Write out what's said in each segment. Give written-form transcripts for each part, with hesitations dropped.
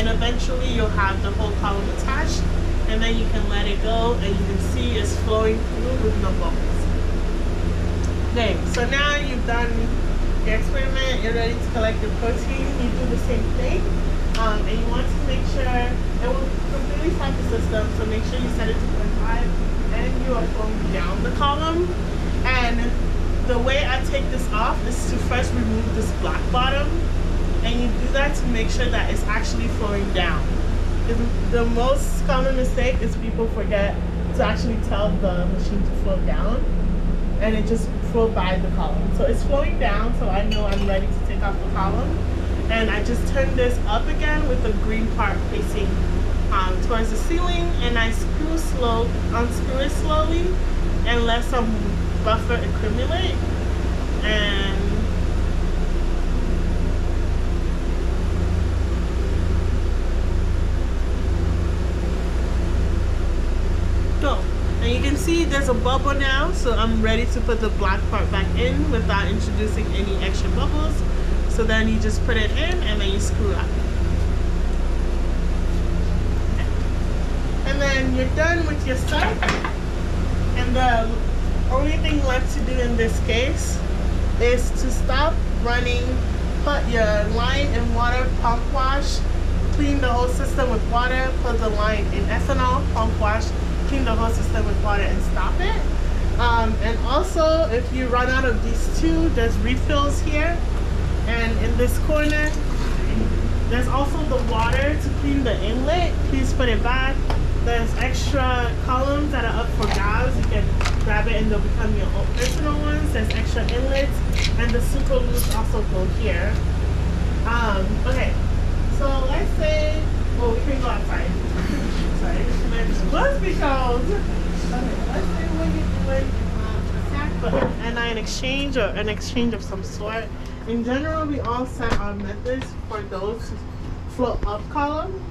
and eventually you'll have the whole column attached, and then you can let it go, and you can see it's flowing through with no bubbles. Okay, so now you've done your experiment, you're ready to collect your protein. You do the same thing, and you want to make sure it will completely stop the system, so make sure you set it to 0.5, and you are flowing down the column. And the way I take this off is to first remove this black bottom, and you do that to make sure that it's actually flowing down. The most common mistake is people forget to actually tell the machine to flow down, and it just flow by the column. So it's flowing down, so I know I'm ready to take off the column. And I just turn this up again with the green part facing towards the ceiling, and I unscrew it slowly and let some buffer accumulate. And go. And you can see there's a bubble now, so I'm ready to put the black part back in without introducing any extra bubbles. So then you just put it in, and then you screw up. And then you're done with your set. And the only thing left to do in this case is to stop running, put your line in water, pump wash, clean the whole system with water, put the line in ethanol, pump wash, clean the whole system with water, and stop it. And also, if you run out of these two, there's refills here. And in this corner, there's also the water to clean the inlet. Please put it back. There's extra columns that are up for gas. You can grab it and they'll become your own personal ones. There's extra inlets, and the super loops also go here. Okay, so let's say, well, we can go outside. Sorry, what's because, okay, let's say when you're doing a sack button anion exchange, or an exchange of some sort. In general, we all set our methods for those flow up column,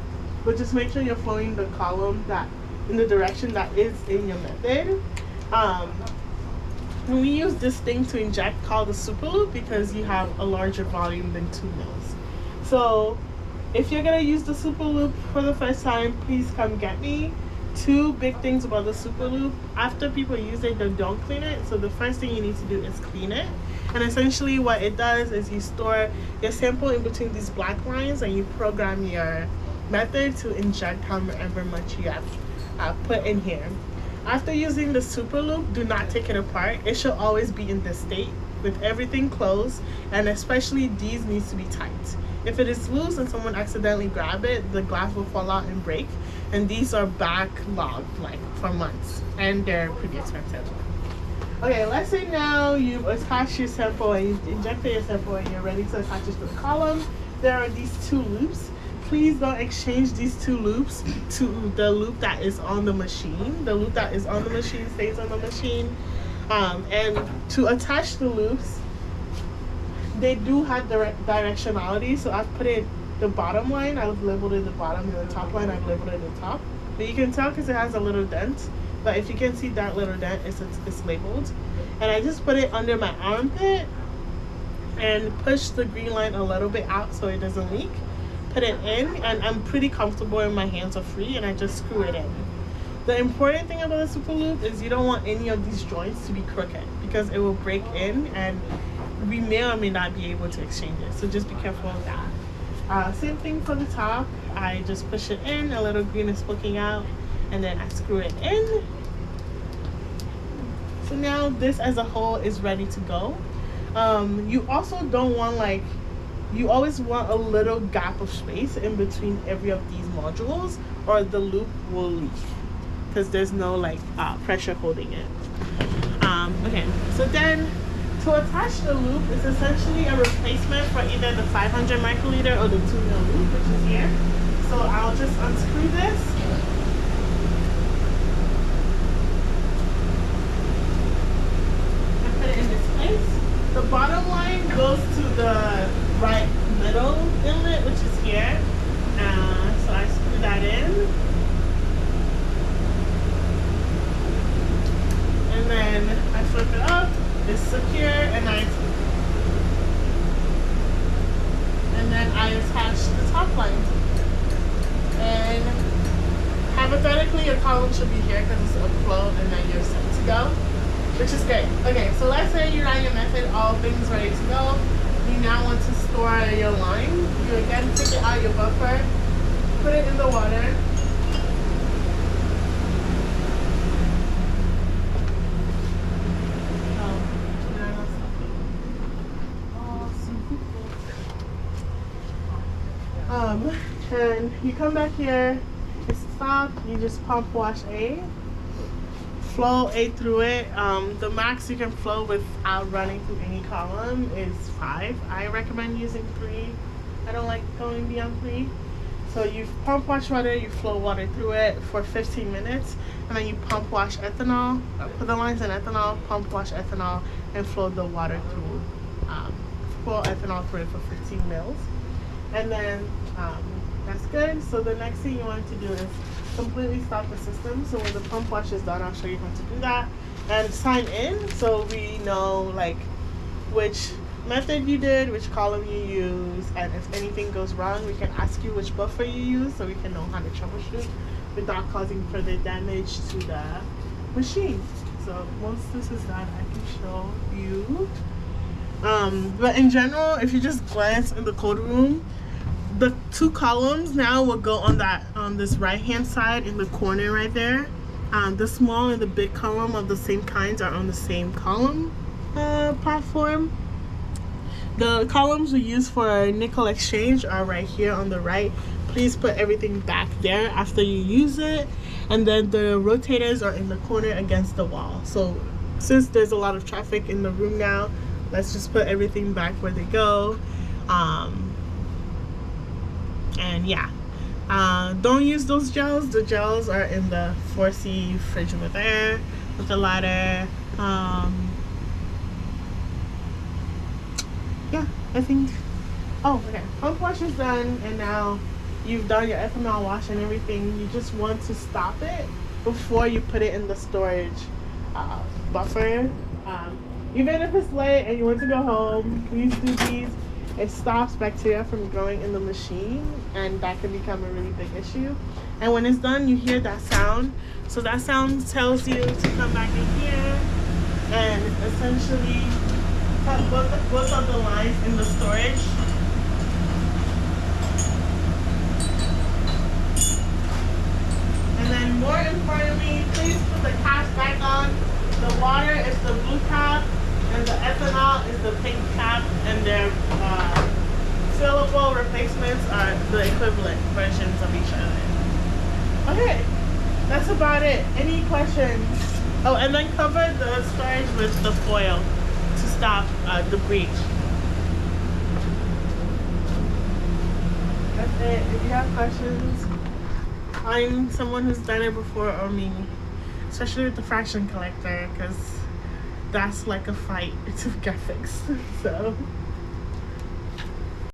but just make sure you're flowing the column that in the direction that is in your method. And we use this thing to inject called the super loop because you have a larger volume than 2 mils. So if you're gonna use the super loop for the first time, please come get me. 2 big things about the super loop: after people use it, they don't clean it. So the first thing you need to do is clean it. And essentially what it does is you store your sample in between these black lines, and you program your method to inject however much you have put in here. After using the super loop, do not take it apart. It should always be in this state with everything closed, and especially these needs to be tight. If it is loose and someone accidentally grab it, the glass will fall out and break. And these are backlogged like for months, and they're pretty expensive. Okay, let's say now you've attached your sample and you've injected your sample and you're ready to attach it to the column. There are these 2 loops. Please don't exchange these 2 loops to the loop that is on the machine. The loop that is on the machine stays on the machine. And to attach the loops, they do have directionality. So I've put it the bottom line, I've labeled it the bottom, and the top line, I've labeled it the top. But you can tell because it has a little dent. But if you can see that little dent, it's labeled. And I just put it under my armpit and push the green line a little bit out so it doesn't leak. Put it in, and I'm pretty comfortable and my hands are free, and I just screw it in. The important thing about the super loop is you don't want any of these joints to be crooked because it will break in, and we may or may not be able to exchange it. So just be careful of that. Same thing for the top. I just push it in, a little green is poking out, and then I screw it in. So now this as a whole is ready to go. You also don't want you always want a little gap of space in between every of these modules, or the loop will leak because there's no pressure holding it. Okay, so then to attach the loop is essentially a replacement for either the 500 microliter or the 2 mil loop, which is here. So I'll just unscrew this. The bottom line goes to the right middle inlet, which is here. So I screw that in. And then I flip it up, it's secure, and then I attach the top line. hypothetically your column should be here because it's upflow and then you're set to go, which is great. Okay, so let's say you run your method, all things ready to go. You now want to store your line. You again take it out your buffer, put it in the water. And you come back here, it's stopped, you just pump wash A, flow A through it. The max you can flow without running through any column is 5. I recommend using 3. I don't like going beyond 3. So you pump wash water, you flow water through it for 15 minutes, and then you pump wash ethanol, put the lines in ethanol, pump wash ethanol, and flow the water through, flow ethanol through it for 15 mils. And then that's good. So the next thing you want to do is completely stop the system. So when the pump wash is done, I'll show you how to do that. And sign in so we know like which method you did, which column you use, and if anything goes wrong, we can ask you which buffer you use so we can know how to troubleshoot without causing further damage to the machine. So once this is done, I can show you. But in general, if you just glance in the code room, the 2 columns now will go on this right hand side in the corner right there. The small and the big column of the same kinds are on the same column platform. The columns we use for nickel exchange are right here on the right. Please put everything back there after you use it. And then the rotators are in the corner against the wall. So since there's a lot of traffic in the room now, let's just put everything back where they go. And yeah, don't use those gels. The gels are in the 4C fridge over there with the ladder. Yeah, I think. Oh, okay. Pump wash is done, and now you've done your ethanol wash and everything. You just want to stop it before you put it in the storage buffer. Even if it's late and you want to go home, please do these. It stops bacteria from growing in the machine, and that can become a really big issue. And when it's done, you hear that sound. So that sound tells you to come back in here and essentially put both of the lines in the storage. And then more importantly, please put the caps back on. The water is the blue cap, and the ethanol is the pink cap, and their fillable replacements are the equivalent versions of each other. Okay, that's about it. Any questions? Oh, and then cover the storage with the foil to stop the breach. That's it. If you have questions, find someone who's done it before or me, especially with the fraction collector, because that's like a fight to get fixed. So